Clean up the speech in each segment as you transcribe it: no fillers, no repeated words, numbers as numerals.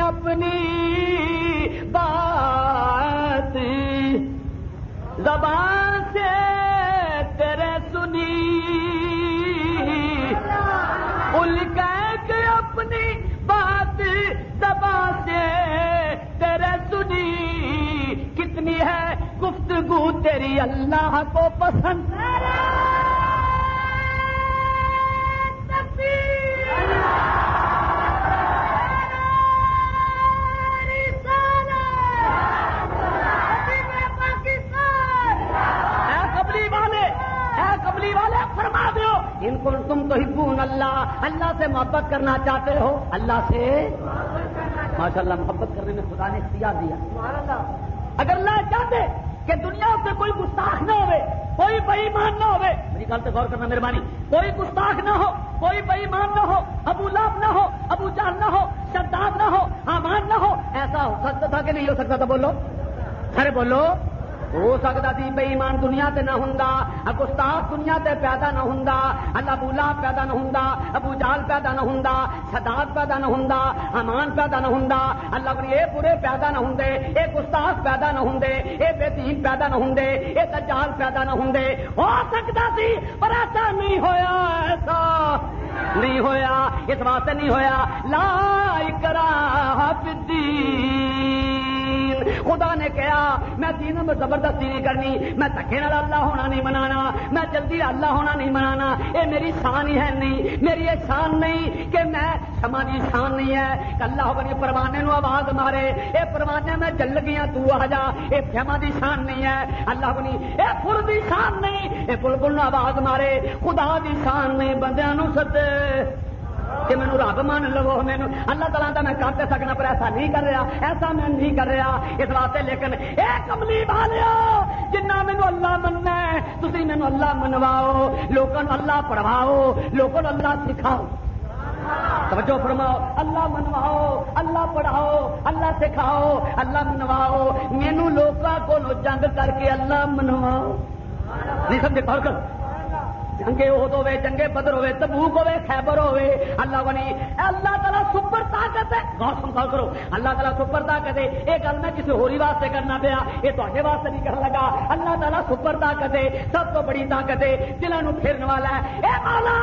اپنی بات زبان سے تیرے سنی، کھل کے اپنی بات زبان سے تیرے سنی، کتنی ہے گفتگو تیری اللہ کو پسند، فرما دو ان کو تم تحبون اللہ، اللہ سے محبت کرنا چاہتے ہو، اللہ سے ماشاءاللہ محبت کرنے میں خدا نے اختیار دیا۔ اگر اللہ چاہتے کہ دنیا سے کوئی گستاخ نہ ہوئے، کوئی بے ایمان نہ ہوئے، میری گل سے غور کرنا مہربانی، کوئی گستاخ نہ ہو، کوئی بے ایمان نہ ہو، ابو لہب نہ ہو، ابو جہل نہ ہو، شداد نہ ہو، حامان نہ ہو، ایسا ہو سکتا تھا کہ نہیں ہو سکتا تھا؟ بولو، ارے بولو، ہو سکتا تھی بے ایمان دنیا تے نہ ہوندا، گستاخ دنیا تے پیدا نہ ہوندا، اللہ ابو لہب پیدا نہ ہوندا، ابو جہل پیدا نہ ہوندا، شداد پیدا نہ ہوندا، حامان پیدا نہ ہوندا، اللہ کو یہ برے پیدا نہ ہوندے، یہ گستاخ پیدا نہ ہوندے، یہ بے دین پیدا نہ ہوندے، یہ دجال پیدا نہ ہوندے، ہو سکتا سی پر ایسا نہیں ہویا، ایسا نہیں ہویا، اس واسطے نہیں ہویا لا اکراہ فی الدین، خدا نے کہا میں دینوں میں زبردستی نہیں کرنی، میں دھکے نال اللہ ہونا نہیں منانا، میں جلدی اللہ ہونا نہیں منانا، یہ میری شان ہی ہے نہیں، میری یہ شان نہیں کہ میں سماجی شان نہیں ہے کہ اللہ بنی پروانے نو آواز مارے، اے پروانے میں جل گیا تو آ جا، یہ فہما دی شان نہیں ہے، اللہ بنی اے پھر دی شان نہیں، اے بلبل نو آواز مارے، خدا دی شان نہیں، بندیاں نو سدے کہ مینو رب مان لو، مینو اللہ تعالیٰ کا میں کر سکنا، پر ایسا نہیں کر رہا، ایسا میں نہیں کر رہا اس واسطے، لیکن اے کملی والو جنہ مینو اللہ مننا ہے، تسی مینو اللہ منواؤ، لوگوں اللہ پڑھواؤ، لوگوں اللہ سکھاؤ، توجہ فرماؤ، اللہ منواؤ، اللہ پڑھاؤ، اللہ سکھاؤ، اللہ منواؤ، مینو لوگوں کو جنگ کر کے اللہ منواؤ، نہیں سمجھے؟ غور کر، جنگے عہد ہوئے، جنگے بدر ہوئے، تبوک ہوئے، خیبر ہوئے، اللہ بنی اللہ تعالیٰ سپر طاقت ہے، غور سمجھا کرو، اللہ تعالیٰ سپر طاقت ہے، یہ گل میں کسی ہوری واسطے کرنا پیا، یہ تواڈے واسطے نہیں کرن لگا، اللہ تعالیٰ سپر طاقت ہے، سب تو بڑی طاقت ہے، دلاں نوں پھیرن والا ہے، اے مولا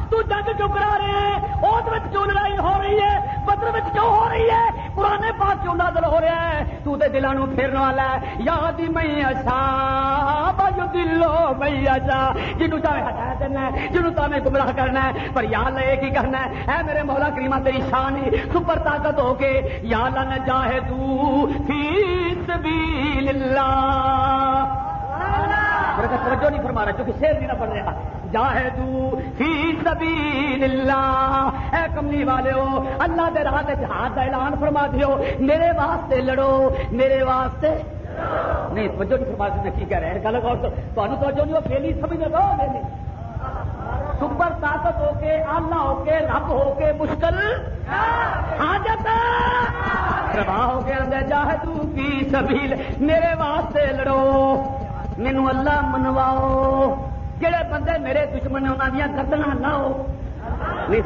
تو جنگ کیوں کرا رہے ہیں، عہد وچ کیوں لڑائی ہو رہی ہے، بدر وچ کیوں ہو رہی ہے، قرآن پاک کیوں نازل ہو رہا ہے، تو تے دلاں نوں پھیرن والا ہے، یادی میں اشا بجدلو میں اشا، جنوں چاہے ہٹا دینا ہے، جنوں چاہے گمراہ کرنا ہے، پر یا اللہ ایک ہی کرنا ہے، اے میرے مولا کریمہ تیری شان ہے، سپر طاقت ہو کے یا اللہ نجاہدو فی سبیل اللہ، توجہ نہیں فرما رہا کیونکہ شعر نہیں نہ پڑھ رہا، جاہدو فی سبیل اللہ، اے کملی والے ہو اللہ دے راہ تے جہاد دا اعلان فرما دیو، میرے واسطے لڑو، میرے واسطے نہیں، توجہ نہیں فرما رہے کی کہہ رہے ہیں، گل غور تو توجہ نہیں، وہ پھیلی سمجھ لو، پھیلی سپر طاقت ہو کے، اللہ ہو کے، رب ہو کے، مشکل حاجت روا ہو کے اندر جاہدو فی سبیل، میرے واسطے لڑو، مینو اللہ منواؤ، جڑے بندے میرے دشمن نے انہوں دیا گردناں لاؤ، نہیں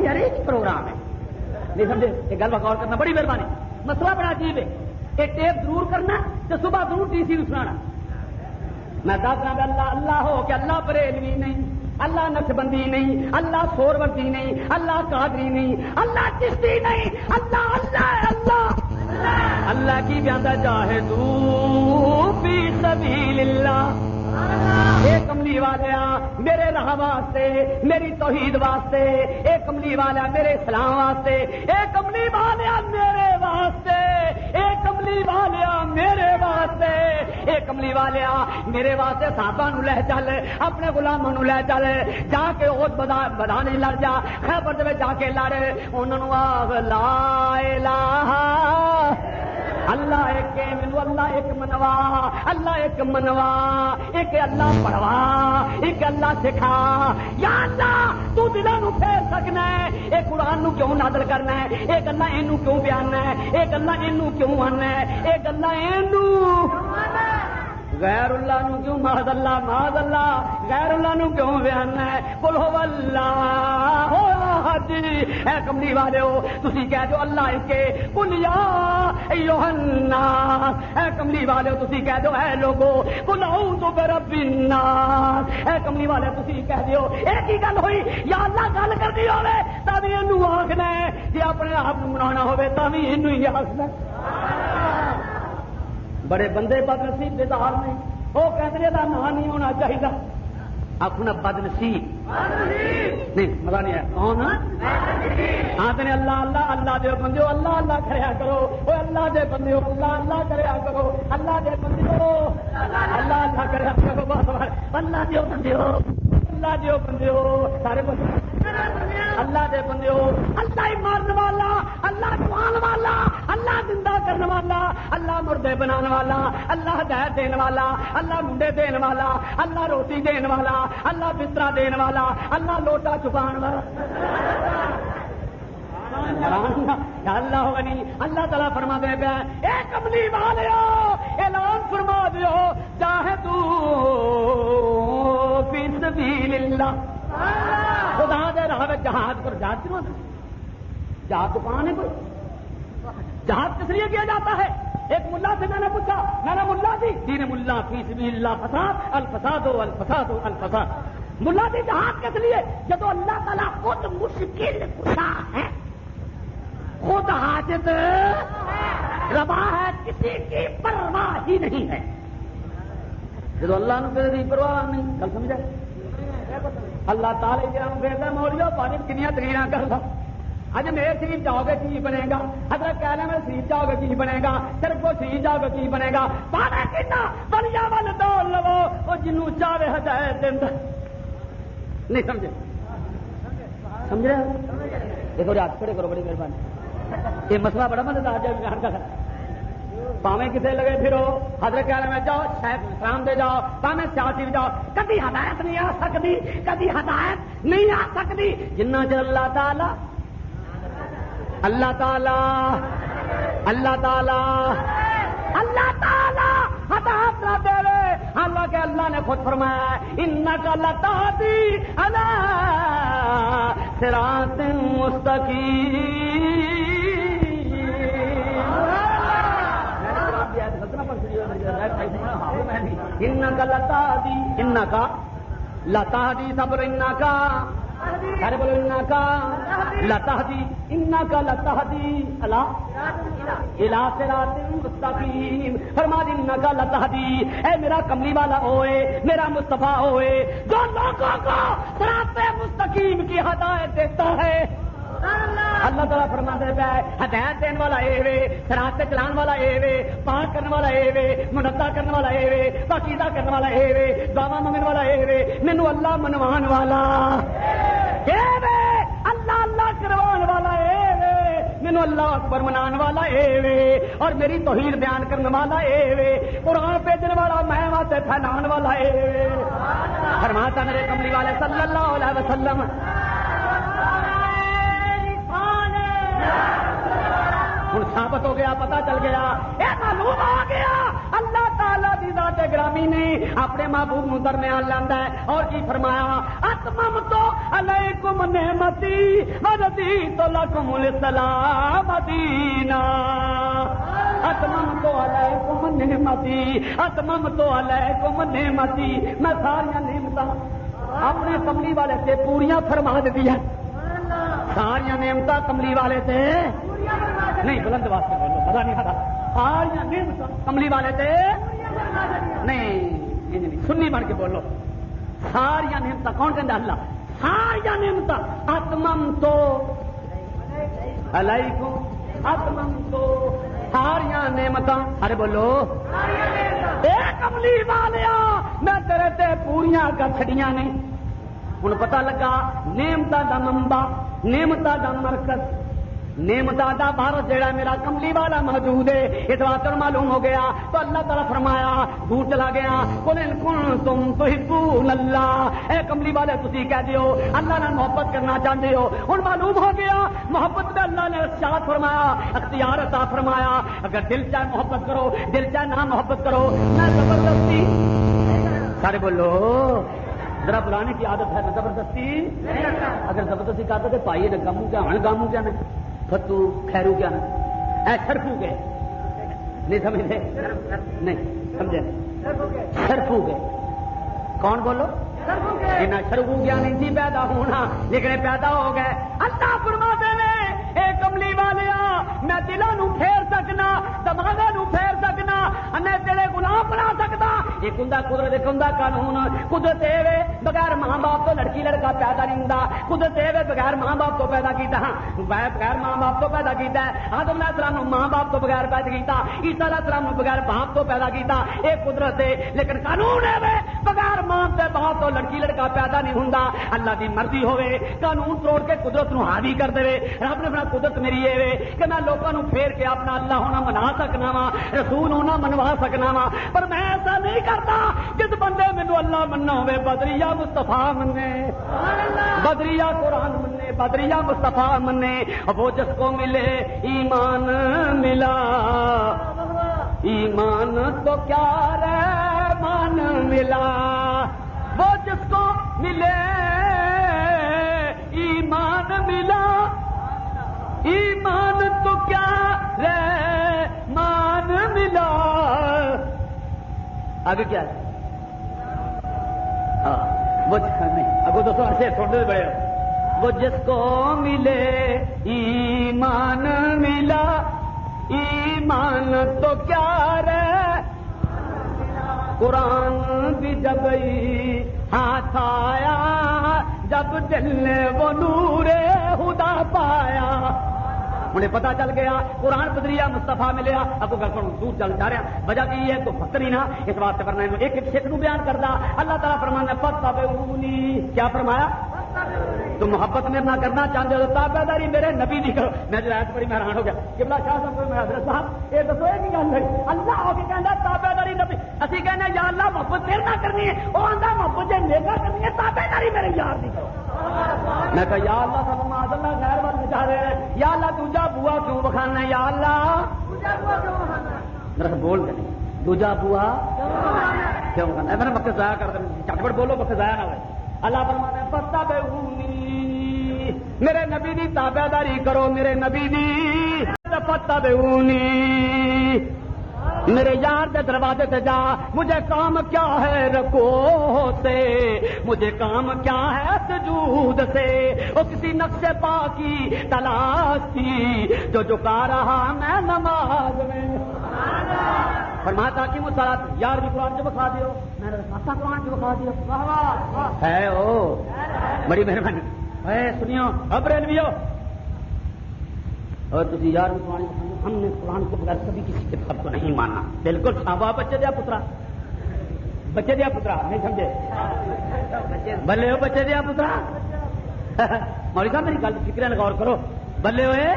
یار یہ پروگرام ہے، نہیں سمجھے؟ یہ گل غور کرنا، بڑی مہربانی، مسئلہ بڑا عجیب ہے، یہ ٹیپ ضرور کرنا تو صبح ضرور ٹی سی سنانا، میں دس رہا اللہ اللہ ہو کہ اللہ بریلوی نہیں، اللہ نقشبندی نہیں، اللہ سوروردی نہیں، اللہ قادری نہیں، اللہ چشتی نہیں، اللہ اللہ اللہ اللہ کی بیاندہ جاہدو فی سبیل اللہ، اے کملی والیا میرے راہ واسطے، میری توحید واسطے، اے کملی والا میرے اسلام واسطے، اے کملی والیا میرے واسطے، اے کملی والیا میرے واسطے، اے کملی والیا میرے واسطے، صحابہ نو لے چل، اپنے غلاماں نو لے چل، جا کے عہد بدانے لڑ جا، خیبر دے جا کے لڑ، انہاں نو آخ لا الہ اللہ ایک، مینو اللہ ایک منوا، اللہ ایک منوا، ایک اللہ پڑھوا، ایک اللہ سکھا، یا اللہ تو دلاں نو پھیر سکنا ہے، اے قرآن نو کیوں نازل کرنا ہے، اے گلاں اینو کیوں بیاننا ہے، اے گلاں اینو کیوں آنا ہے، اے گلاں اینو غیر اللہ نو کیوں معاذ اللہ غیر اللہ نو کیوں بیاننا ہے، قل هو اللہ الحج اے کملی والے ہو تسی کہہ دو اللہ کے قل یا ایھا الناس اے کملی والے ہو تسی کہہ دو اے لوگو قل اعوذ برب الناس اے کملی والے تسی کہہ دیو ایک ہی گل ہوئی یا اللہ گل کرنی ہوے تاں وی اینو آکھنا ہے جے اپنے آپ نوں منانا ہوے تاں وی اینو ہی آکھنا بڑے بندے بدنصیب دے دار نے وہ کہتے ہیں نام نہیں ہونا چاہیے اپنا بدنصیب نہیں مزہ نہیں ہے کون آتے ہیں اللہ اللہ اللہ دے بندے اللہ اللہ کریا کرو وہ اللہ دے بندے اللہ اللہ کریا کرو اللہ دے بندے اللہ اللہ کریا کرو بس اللہ دے بندے اللہ دے بندے سارے بندے اللہ دے بندے اللہ ہی مارنے والا اللہ جوان والا اللہ زندہ کرنے والا اللہ مردے بنانے والا اللہ ہدایت دینے والا اللہ منڈے دینے والا اللہ روٹی دینے والا اللہ بستر دینے والا اللہ لوٹا چکان والا اللہ ہوگا نہیں اللہ تعالیٰ فرما دے پہ اے کملی والے اعلان فرما دیو چاہے تو فی سبیل اللہ خدا دے راہ میں جہاد پر جہاد کیوں جہاد دکان ہے کوئی جہاد کس لیے کیا جاتا ہے ایک ملا سے میں نے پوچھا میں نے ملا جی دین ملا فی سبیل اللہ فساد الفساد الفساد الفساد ملا جی جہاد کس لیے جب اللہ تعالیٰ خود مشکل کشا ہے خود حاجت روا ہے کسی کی پرواہ ہی نہیں ہے جب اللہ نے میری پرواہ نہیں کل سمجھا اللہ تعالی جرام بیٹا مولیو پانی کنیا تقریرا کر لو اج میرے شریف جاؤ گے کی بنے گا حضرت کہنے میں شریف جاؤ گے کی بنے گا صرف کو شریف جاؤ گے کی بنے گا پانا کنا بلیا ول دوڑ لو وہ جنوں چاہے ہدایت دیندا نہیں سمجھے سمجھ رہے دیکھو ہاتھ کھڑے کرو بڑی مہربانی یہ مسئلہ بڑا مزیدار ہے بیان کا پاویں کسے لگے پھرو حضرت کہنے میں جاؤ شیخ اسلام دے جاؤ پاویں سیاسی جاؤ کبھی ہدایت نہیں آ سکتی کبھی ہدایت نہیں آ سکتی جنہ چر اللہ تعالی اللہ تعالی اللہ تعالی اللہ تعالی ہدایت نہ دے حالانکہ اللہ نے خود فرمایا انک لتہدی الی صراط مستقیم انکا لتہدی انکا لتہدی صبر انکا سارے بولو انکا لتہدی انکا لتہدی الی صراط مستقیم فرما دی انکا لتہدی اے میرا کملی والا ہوئے میرا مصطفیٰ ہوئے جو لوگوں کو صراط مستقیم کی ہدایت دیتا ہے اللہ تعالیٰ فرماتے ہیں ہدایت دینے والا اے وے صراط پہ چلان والا اے وے پاک کرنے والا اے وے منزہ کرنے والا اے وے پاکیزہ کرنے والا اے وے دعویٰ منگنے والا اے وے مینوں اللہ منوان والا اے وے اللہ اللہ کروان والا اے وے مینوں اللہ اکبر منان والا اے وے اور میری توحید بیان کرنے والا اے وے قرآن بھیجنے والا میں واسطے پھیلان والا اے وے فرماتا میرے کملی والے صلی اللہ علیہ وسلم ہوں ثابت ہو گیا پتا چل گیا یہ معلوم ہو گیا اللہ تعالیٰ کی ذات گرامی نے اپنے محبوب نو درمیان لاندا ہے اور کی فرمایا اتممت علیکم نعمتی ورضیت لکم الاسلام دینا اتممت علیکم نعمتی اتممت علیکم نعمتی میں ساری نعمتاں اپنے کملی والے سے پوریاں فرما دیتی ہے ساری نعمتاں کملی والے سے نہیں بلند واسطے بولو پتا نہیں کھا ساری نعمتاں کملی والے سے نہیں سنی بن کے بولو ساری نعمتاں کون کہندا اللہ ساری نعمتاں اتممت علیکم اتممت ساری نعمتاں ارے بولو اے کملی والیا میں تیرے تے پوریاں کر چھڑیاں نے ہن پتہ لگا نعمتاں دا منبع نعمتاں دا مرکز نعمتاں دا بھارت جڑا میرا کملی والا موجود ہے اس بات معلوم ہو گیا تو اللہ تعالیٰ فرمایا دور چلا گیا قل ان کنتم تحبون اللہ اے کملی والے تسی کہہ دیو اللہ نے محبت کرنا چاہتے ہو ہن معلوم ہو گیا محبت میں اللہ نے ارشاد فرمایا اختیار عطا فرمایا اگر دل چاہے محبت کرو دل چاہے نہ محبت کرو میں زبردستی سارے بولو ذرا بلانے کی عادت ہے نا زبردستی اگر زبردستی کرتا تو پائیے نا گامو کیا ہوں گامو کیا نا فتو خیرو کیا نا اے شرفو گئے نہیں سمجھے نہیں سمجھے شرفو گئے کون بولو شرفو گیا نہیں تھی پیدا ہونا لیکن پیدا ہو گئے اللہ فرماتے ہیں اے کملی والے میں دلوں نو پھیر سکنا دماغوں نو پھیر سکنا میں تیرے غلام بنا سکتا ایک ہوں قدرت ایک ہوں قانون قدرت بغیر ماں باپ تو لڑکی لڑکا پیدا نہیں ہوں قدرت بغیر ماں باپ تو پیدا کیتا بغیر ماں باپ تو پیدا کیتا ہے آدم علیہ السلام نے ماں باپ تو بغیر پیدا کیتا عیسیٰ علیہ السلام نے بغیر باپ تو پیدا کیتا ایک قدرت ہے لیکن قانون ہے بغیر ماں سے باپ تو لڑکی لڑکا پیدا نہیں ہوں اللہ کی مرضی ہوئے قانون توڑ کے قدرت نو حاوی کر دے رب نے اپنا قدرت میری یہ کہ میں لوگوں پھیر کے اپنا اللہ ہونا منا سکنا وا رسول ہونا منوا سکنا وا پر میں ایسا نہیں کرتا جس بندے مینو اللہ مننا ہوئے بدریہ مصطفیٰ منے بدریہ قرآن منے بدریہ مصطفیٰ منے وہ جس کو ملے ایمان ملا ایمان تو کیا رحمان ملا وہ جس کو ملے ایمان ملا ایمان تو کیا رحمان ملا آگے کیا ہے وہ نہیں اگو دوستوں ایسے چھوڑنے بڑے وہ جس کو ملے ایمان ملا ایمان تو کیا قرآن بھی جب ہاتھ آیا جب دل نے وہ نور خدا پایا انہیں پتا چل گیا قرآن بدریہ مصطفیٰ ملیا اب گل سنو دور چل جا رہا وجہ کی ہے تو فکر ہی نہ اس واسطے کرنا ایک ایک شیخ نو بیان کردا اللہ تعالیٰ فرمانا فتبعونی کیا فرمایا تم محبت میرے نہ کرنا چاہتے ہو تابع داری میرے نبی دی کرو میں جو آیت پڑھی میں حیران ہو گیا قبلہ شاہ صاحب میں حضرت صاحب یہ دسو یہ کی گل ہے اللہ ہو کے کہندا تابع داری نبی اسی کہنے یا اللہ محبت میرے نہ کرنی ہے وہ آندا محبت جے نیکا کرنی ہے تابع داری میرے یار دی کرو میں کہا یا اللہ سب معاذ اللہ غیر وال بچا رہے ہیں یا اللہ دوجا بوا کیوں بخانا ہے یا اللہ دوجا بوا کیوں بخانا میرا بول دے دوجا بوا کیوں بخانا ہے میں نے وقت ضائع کر دیں چٹپٹ بولو وقت ضائع نہ ہوئے اللہ فرماتا ہے فتبعونی میرے نبی دی تابع داری کرو میرے نبی دی فتبعونی میرے یار دے دروازے سے جا مجھے کام کیا ہے رکو سے مجھے کام کیا ہے سجود سے وہ کسی نقش پا کی تلاش تھی جو جھکا رہا میں نماز میں فرماتا کہ مسلات یار بھی قرآن جو بخا دیو میں نے رسالہ قرآن جو بخا دیو ہے او بڑی مہربانی اے سنیو اب ریلویو اور تجھے یار بھی قرآن ہم نے قرآن کے بغیر کبھی کسی کتاب کو نہیں مانا بالکل صحابہ بچے دیا پترا نہیں سمجھے بلے ہو بچے دیا پترا مولوی صاحب میری گل فکر نے غور کرو بلے ہوئے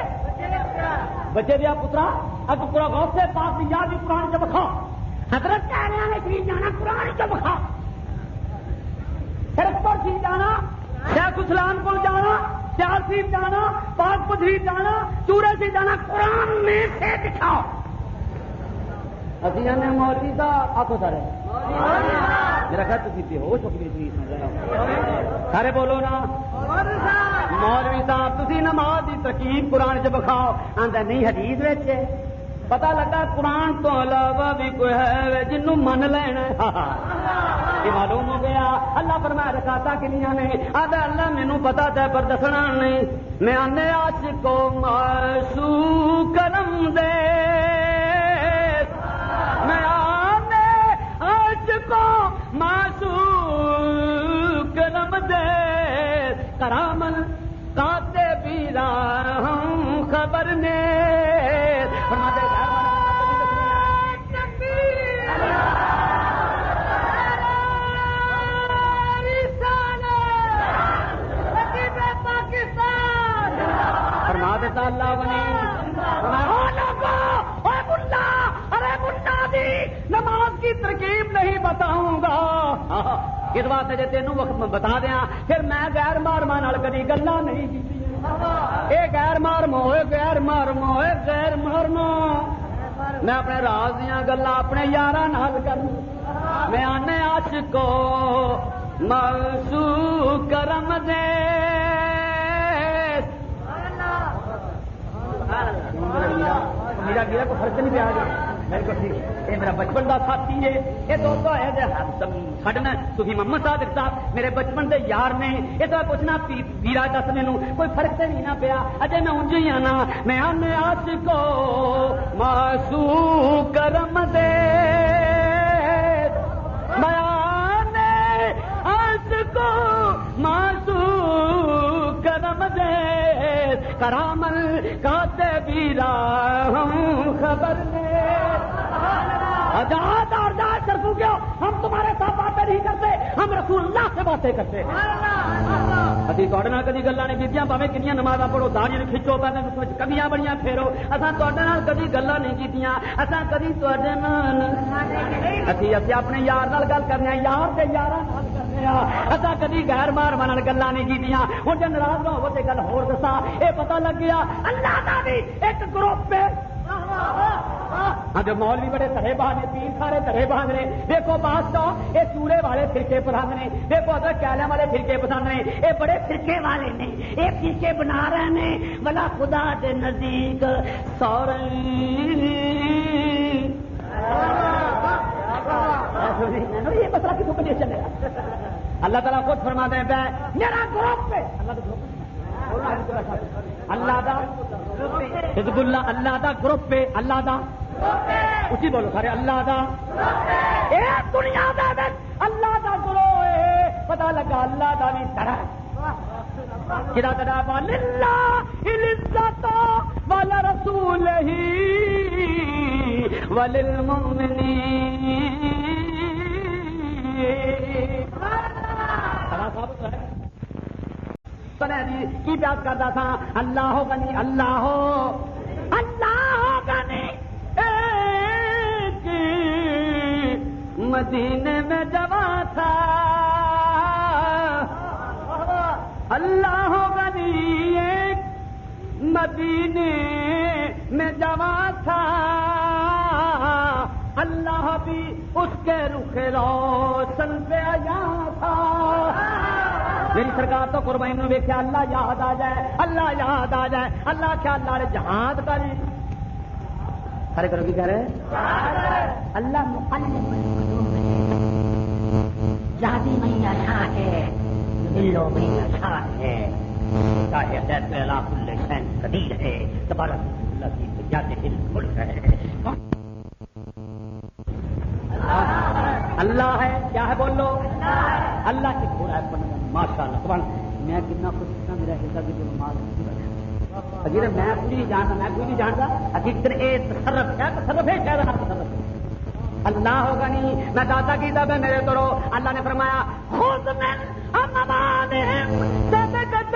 بچے دیا پترا اب پورا غور سے پاس یار بھی قرآن جو بکھاؤ حضرت کہہ رہے ہیں شریف جانا قرآن جو بکھاؤ صرف پر شریف جانا شیخ اسلام کو جانا چار سیٹ جانا پانچ پتھری جانا چورے سے جانا قرآن میں سے دکھاؤ اصل نے مولوی صاحب آخو سارے میرا خیال تو بے ہوش ہو گئی سارے بولو نا مولوی صاحب تھی نماز کی ترکیب قرآن چ بکھاؤ آدھا نہیں حدیث ویچے پتا لگا قرآن تو علاوہ بھی کوئی ہے جنوں من لینا یہ معلوم ہو گیا اللہ فرمایا رکھاتا کنیاں نے آدھا اللہ مینوں پتا تھا پر دسنا نہیں میں آنے عاشق کو معشوق کرم دے میں آنے عاشق کو معشوق کرم دے کرامل کاتے بھی ہم خبر نے اللہ بنی نماز کی ترکیب نہیں بتاؤں گا اس واسطے جی تینوں وقت میں بتا دیا پھر میں غیر مارما کدی گلا نہیں کی غیر مارمو غیر مارمو غیر مارمو میں اپنے راز دیا گلا اپنے یار نال کر میں آنے عاشقو معشوق کرم دے میرا گیرا کو فرق نہیں پیا بالکل ٹھیک یہ میرا بچپن کا ساتھی ہے یہ دوستوں ہے سڈنا صوفی محمد صادق صاحب میرے بچپن کے یار نے یہ تو پوچھنا ویرا دس مینو کوئی فرق تو نہیں نہ پیا اجے میں انج ہی آنا میں آنے عاشقو معشوق کرم دے میں آنے عاشقو معشوق کرم دے کرامل کاتے بیرا ہم خبر نے آزاد اور آزاد کرفو کیوں ہم تمہارے ساتھ باتیں نہیں کرتے ہم رسول اللہ سے باتیں کرتے ابھی تھوڑے نال کدی گلاں نہیں کیتیاں بھاویں کنیاں نمازاں پڑھو داڑھی کھچو پہلے کمیاں بڑیاں پھیرو اساں تھوڑے نال کدی گلاں نہیں کیتیاں اساں کدی تھوڑے نال اسی اپنے یار نال گل کرنے ہیں یار تے یاراں نال کرنے ہیں اساں کدی غیر محرماں نال گلاں نہیں کیتیاں ہن جے ناراض نہ ہو تے گل ہور دساں اے پتہ لگ گیا اللہ دا بھی ایک گروپ ہے ہاں جو مولوی بڑے ترے باندھ نے پیر سارے ترے باندھ نے دیکھو بادشاہ یہ چورے والے فرقے پسند نے دیکھو اگر کیلے والے فرقے پسند نے یہ بڑے فرقے والے نے یہ فرقے بنا رہے ہیں بلا خدا کے نزدیک سورے یہ مسئلہ کسی کو نہیں چلے گا اللہ تعالیٰ خود فرما دیں پہ میرا گروپ پہ اللہ دا حزب اللہ اللہ دا گروپ پہ اللہ دا اسی بولو سارے اللہ دا اے دنیا دا اللہ دا گروہ ہے پتہ لگا اللہ دا بھی طرح کدا کدا وللہ العزت ولرسولہ وللمؤمنین کی پیاس کرتا تھا اللہ ہو غنی اللہ ہو غنی ایک مدینے میں جوان تھا اللہ ہو غنی ایک مدینے میں جوان تھا اللہ بھی اس کے رخ روشن پہ آیا تھا میری سرکار تو قربانی نے ویکھیا اللہ یاد آ جائے اللہ یاد آ جائے اللہ کیا اللہ نے جہاد کرے سارے کرو کی کہہ رہے اللہ مقلب جادی میں اچھا ہے دلوں میں اچھا ہے چاہے حیث اللہ کل شین قدیر ہے تبارک اللہ کی بجات دل ملک ہے اللہ ہے کیا ہے بول لو اللہ کی پورا ہے ماشاء اللہ سبحان میں کتنا خوش تھا میرا حصہ بھی اگر میں پوری جانتا میں کوئی نہیں جانتا حقیقت یہ تصرف ہے تصرف ہے شاید تصرف اللہ ہوگا نہیں میں دادا کی تب ہے میرے توڑو اللہ نے فرمایا خود من اموالہم صدقۃ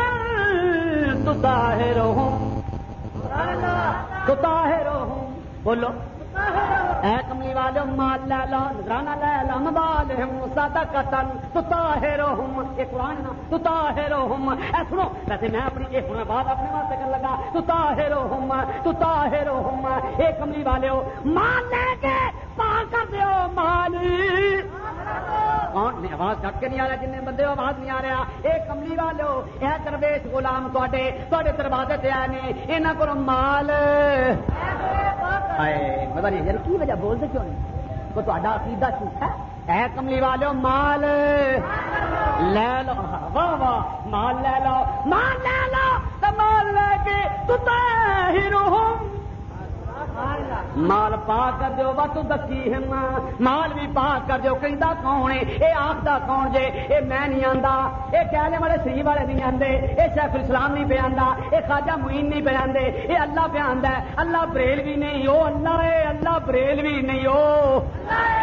تطہرہم بولو اے کملی والے مال لے لو نذرانہ لے لو اموالہم صدقۃ تطہرہم یہ قرآن نا تطہرہم اے سنو ویسے میں اپنی یہ ہن بات اپنے واسطے کرنے لگا تطہرہم اے کملی والے مال لے کے پاک کر دیو مال کون نے آواز کٹ کے نہیں آ رہا جن بندے آواز نہیں آ رہا اے کملی والے اے درویش غلام تواڈے دروازے تے آئے نے انہاں کولوں مال پتہ نہیں یار کی وجہ بولتے کیوں نہیں کو تہاڈا عقیدہ جھوٹا ہے اے کملی والے مال لے لو واہ واہ مال لے لو تو مال لے کے تطہرہم مال پاک کر دیو وتو دکیہم مال بھی پاک کر دیو کہندا کون ہے اے آکھدا کون جے اے میں نہیں آندا اے کہلے والے شریف والے نہیں آندے اے شیخ الاسلام نہیں پہ آندا اے خواجہ معین نہیں پہ آندے اے اللہ پہ آندا ہے اللہ بریلوی نہیں او اللہ ہے اللہ بریلوی نہیں او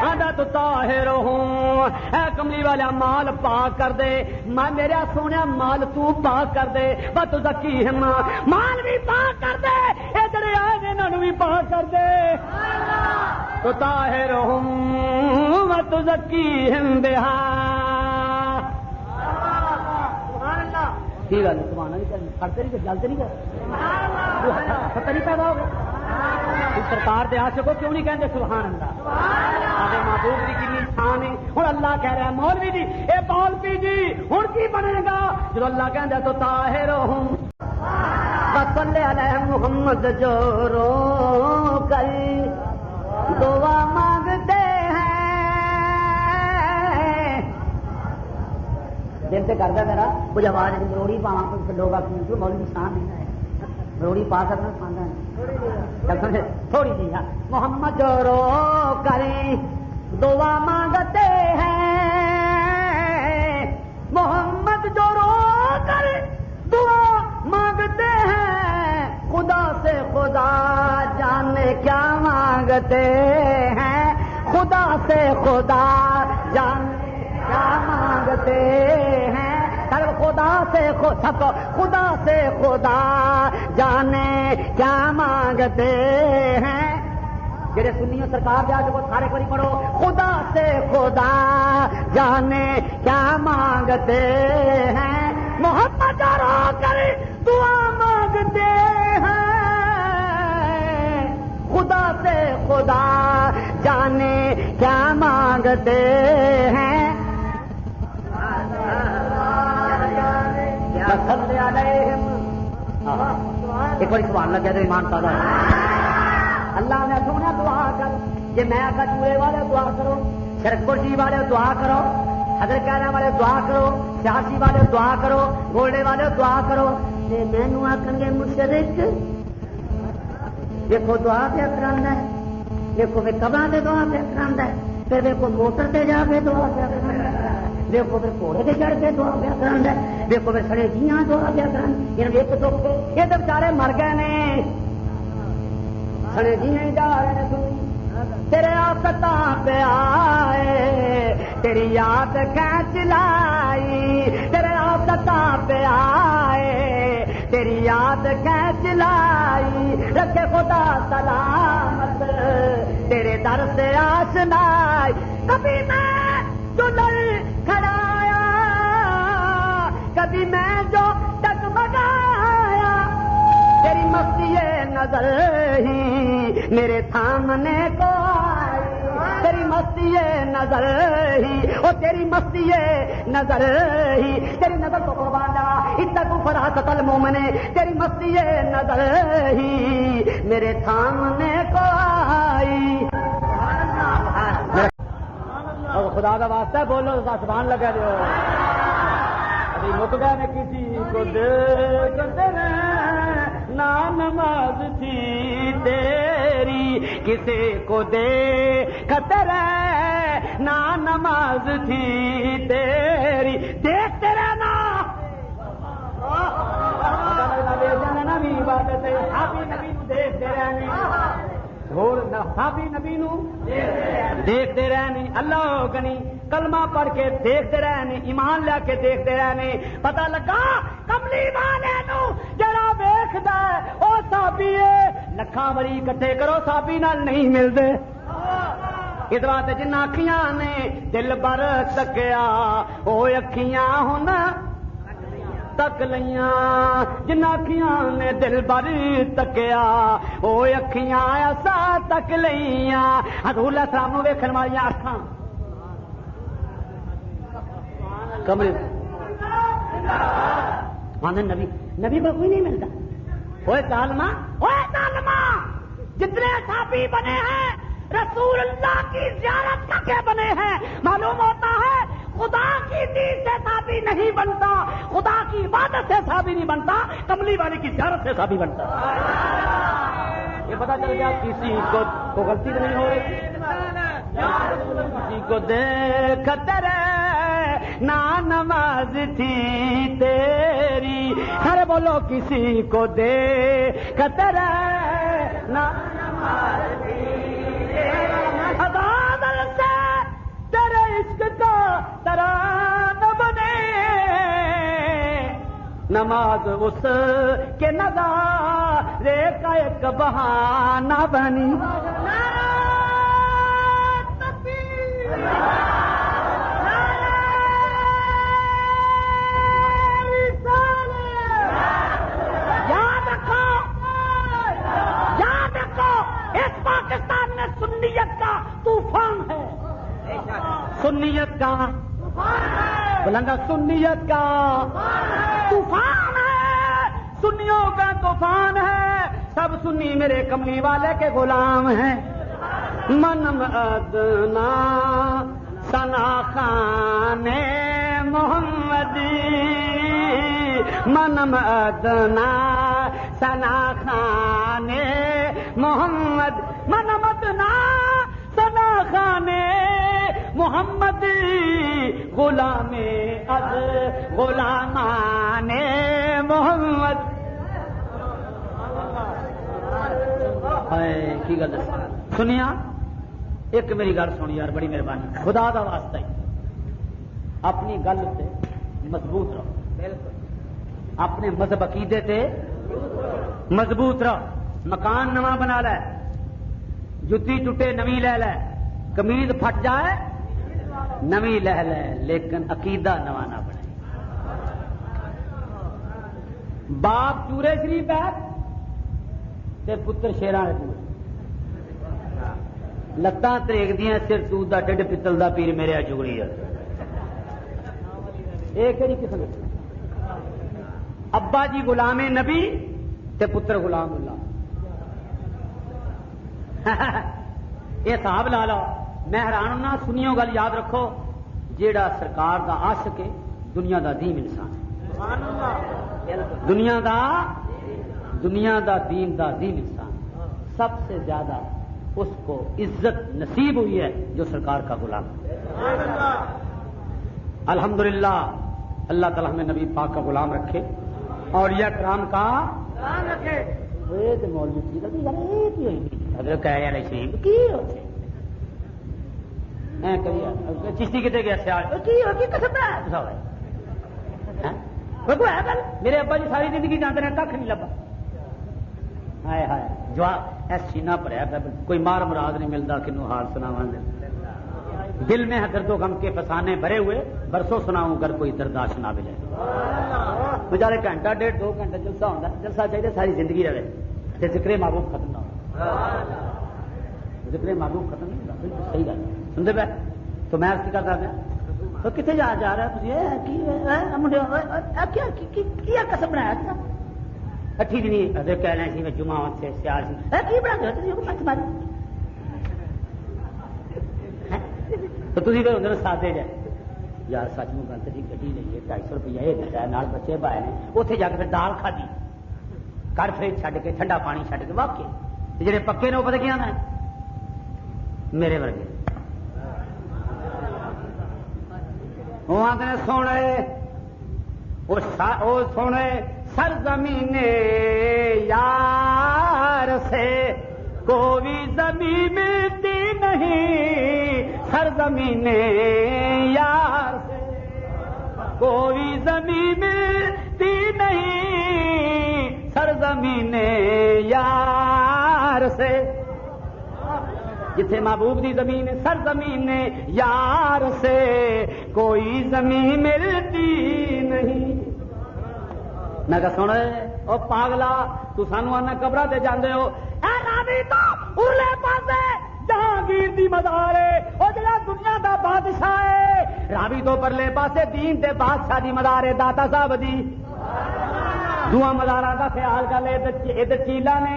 آندا تطہرہم اے کملی والا مال پاک کر دے میں میرا سونیا مال تو پاک کر دے وتو دکیہم مال بھی پاک کر دے اے جڑے آئے انہاں نوں بھی پاک کر دے تطہرہم وتزکیہم بہا کی گل سبحان اللہ کرتے نہیں جلتے نہیں کر نہیں پیدا ہوگا سرکار دے عاشق کیوں نہیں کہندے سبحان اللہ؟ سارے محبوب کی کتنی شان ہے. ہوں اللہ کہہ رہا ہے مولوی جی اے مولوی جی ہوں کی بنے گا جب اللہ کہندا تو طاہرہم صلی علیہ محمد جو رو کر دعا مانگتے ہیں. دل سے کرتا میرا کچھ آواز مروڑی پاوا کچھ لوگ مولوی شان نہیں ہے مروڑی پا سکنا کھانا تھوڑی سی ہے. محمد جو رو کر دعا مانگتے ہیں محمد جو رو کر دعا مانگتے ہیں خدا سے خدا جانے کیا مانگتے ہیں خدا سے خدا جانے کیا مانگتے ہیں خدا سے خدا سے خدا جانے کیا مانگتے ہیں. جڑے سنی سرکار جا کے سارے کوئی پڑھو خدا سے خدا جانے کیا مانگتے ہیں محمد رو کر دعا مانگتے ہیں خدا سے خدا جانے کیا مانگتے ہیں. ایک بار سبحان اللہ کہہ دو ایمان تازہ. اللہ نے سونا دعا کر جی میں آگا چوہے والے دعا کرو شرک پرسی والے دعا کرو حضرت کہنے والے دعا کرو سیاسی والے دعا کرو گولڈے والے دعا کرو مینو آخر گے مشرک دیکھو دعا پہ کرانا ہے دیکھو پھر قبر سے دعا پہ کرانا ہے پھر دیکھو موٹر سے جا کے دعا پہ کرانا ہے دیکھو پھر گھوڑے سے چڑھ کے دعا پہ کرانا ہے دیکھو پھر سڑے جیاں دعا پہ کرانا ایک دکھ یہ تو بچارے مر گئے نے سڑے جیاں جا رہے ہیں تیرے آفتاں پہ آئے تیری یاد کھینچ لائی تیرے آفتاں پہ آئے تیری یاد کھینچ لائی رکھے خدا سلامت تیرے در سے آشنائی کبھی میں جو لڑ کھڑایا کبھی میں جو ڈگمگایا تیری مستی نظر ہی میرے سامنے کو آئی تیری مستی نظر ہی او تیری مستی نظر ہی تیری نظر کو قربان جا اتقوا فراست المومن تیری مستی نظر ہی میرے سامنے کو آئی. خدا کا واسطہ بولو سبحان لگا دو ابھی مک گئے میں کسی کو دیکھتے نہ نماز تھی تیری کسی کو دیکھتے نہ نماز تھی تیری دیکھتے رہنا نبی عبادت نبی دیکھتے رہنے نبی نو دیکھتے رہنے اللہ گنی کلمہ پڑھ کے دیکھتے رہنے ایمان لے کے دیکھتے رہنے پتہ لگا کملی والے نو جڑا ویکھدا او صحابی ہے لکھاں وری کٹھے کرو صحابی نال نہیں ملدے اس واسطے جن اکھیاں نے دل بر تکیا او اکھیاں ہن تک لیاں جن اکھیاں نے دل بر تکیا او اکھیاں ایسا تک لیاں حضور علیہ السلام نو ویکھن والیاں اکھاں کمل نبی نبی کو کوئی نہیں ملتا. اوے ظالما جتنے صحابی بنے ہیں رسول اللہ کی زیارت تک کے بنے ہیں معلوم ہوتا ہے خدا کی دین سے صحابی نہیں بنتا خدا کی عبادت سے صحابی نہیں بنتا کملی والے کی زیارت سے صحابی بنتا. یہ پتا چل گیا کسی کو غلطی نہیں ہو رہی کسی کو دیکھتے رہے نہ نماز تھی تیری ہر بولو کسی کو دیکھتے رہے نہ نماز تھی عبادت سے تیرے عشق کا ترانہ بنے نماز اس کے نظارے کا ایک بہانہ بنی. سنیت کا بلندہ سنیت کا طوفان ہے، سنیوں کا طوفان ہے، سب سنی میرے کملی والے کے غلام ہیں۔ منم ادنا ثنا خان محمدی، منم ادنا ثنا خان محمد، منم ادنا ثنا خان محمد، غلام از غلامان محمد۔ کی گل سنیا ایک میری گل سنی یار، بڑی مہربانی، خدا دا واسطہ ہی اپنی گل سے مضبوط رہو، بالکل اپنے مذہب عقیدے تے مضبوط رہو۔ مکان نواں بنا لے، جتی ٹوٹے نویں لے لے، قمیض پھٹ جائے نویں لے لے، لیکن عقیدہ نواں نہ بنے۔ باپ چورے شریف ہے تے پتر شیراں دے لتاں تریک دیاں، سر سود دا ڈڈ پتل دا پیر میرے چگڑی ہے۔ ایک ہی قسم، ابا جی غلام نبی تے پتر غلام اللہ۔ یہ حساب لا لو۔ میں حیران ہونا، سنیو گل یاد رکھو، جیڑا سرکار دا عاشق ہے دنیا دا دین انسان ہے، دنیا دا دین انسان، سب سے زیادہ اس کو عزت نصیب ہوئی ہے جو سرکار کا غلام ہے۔ الحمدللہ اللہ تعالیٰ ہمیں نبی پاک کا غلام رکھے اور یہ کرام کا غلام رکھے۔ مولوی حضرت شریف کی چشتی کتنے گیا سیال میرے ابا جی ساری زندگی جانتے ہیں، کھ نہیں لبا۔ ہائے ہائے جواب ایس سینہ پڑیا، کوئی مار مراد نہیں ملتا، کنو حال سناواں دل میں ہے درد و غم کے فسانے بھرے ہوئے، برسوں سناؤں گر کوئی درداش نہ ملے۔ بچارے گھنٹہ ڈیڑھ دو گھنٹے جلسہ ہوتا، جلسہ چاہیے ساری زندگی رہے، ذکر محبوب ختم نہ ہو، ذکر محبوب ختم نہیں ہوتا۔ صحیح گل سنتے پہ تو میں کی کرتا پیا تو کتنے جا رہا ہے قسم بنایا ٹھیک نہیں ادھر کہہ رہے سی جمعہ سے سیال سی بنا تو تھی پھر اندر سادے جائے یار سچ میں گل تھی گڈی لئیے 250 روپیہ یہ دتا ہے، بچے پائے نے، اتنے جا کے پھر دال کھادی، کر فریج چھڈ کے ٹھنڈا پانی چھڈ کے واقعی جڑے پکے نے وہ پتہ کیا نا میرے ورگے وہ آتے سونے وہ سونے سرزمین یار سے کوئی زمین ملتی نہیں، سرزمین یار سے کوئی زمین ملتی نہیں، سرزمین یار سے جتھے محبوب دی زمین سرزمین یار سے کوئی زمین ملتی نہیں۔ میں کہا سن او پاگلا تو سانو آنا قبرہ دے جاندے ہو، اے راوی تو ارلے پاسے جہانگیر دی مزار ہے، او جڑا دنیا دا بادشاہ ہے، راوی تو پرلے پاسے دین دے بادشاہ دی مزار ہے، داتا صاحب دی دعا مزارا کا خیال کر لے، ادھر چیلا نے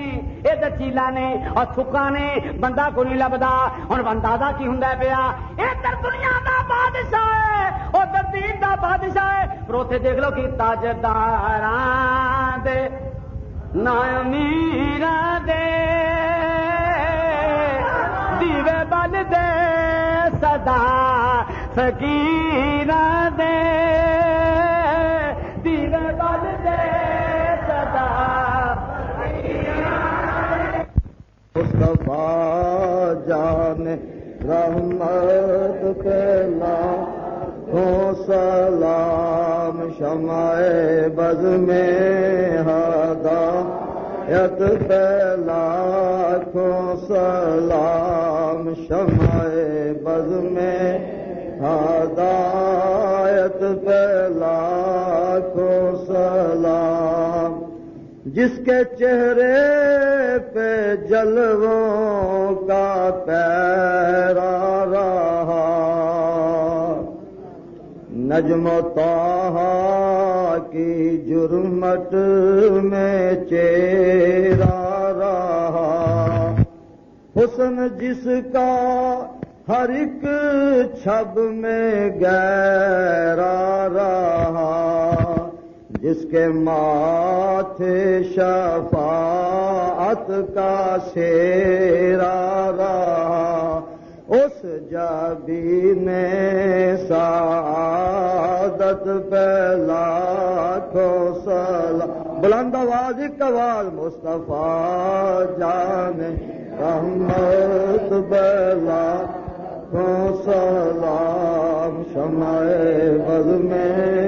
ادھر چیلا نے اور تھکا نے بندہ کو نہیں لبدا۔ ہوں اندازہ کی ہوں پیا، ادھر دنیا دا بادشاہ ہے ادھر دین دا بادشاہ ہے، پر اتنے دیکھ لو کہ تاجداراں دے نہ امیراں دے دیوے بل دے صدا فقیراں دے دیوے بل دے مصطفیٰ جان رحمت پہلا ہو سلام، شمع بز میں ہدایت پہلا ہو سلام، شمع بز میں ہدایت پہلا ہو سلام، جس کے چہرے پہ جلووں کا پیرا رہا نجم و طٰہٰ کی جرمٹ میں چیرا رہا، حسن جس کا ہر ایک چھب میں گہرا رہا، جس کے ماتھے شفاعت کا سیرا رہا، اس جبی نے سعادت پہ لاکھوں سلام۔ بلند آواز ایک آواز، مصطفیٰ جان رحمت پہ لاکھوں سلام، شمع بز میں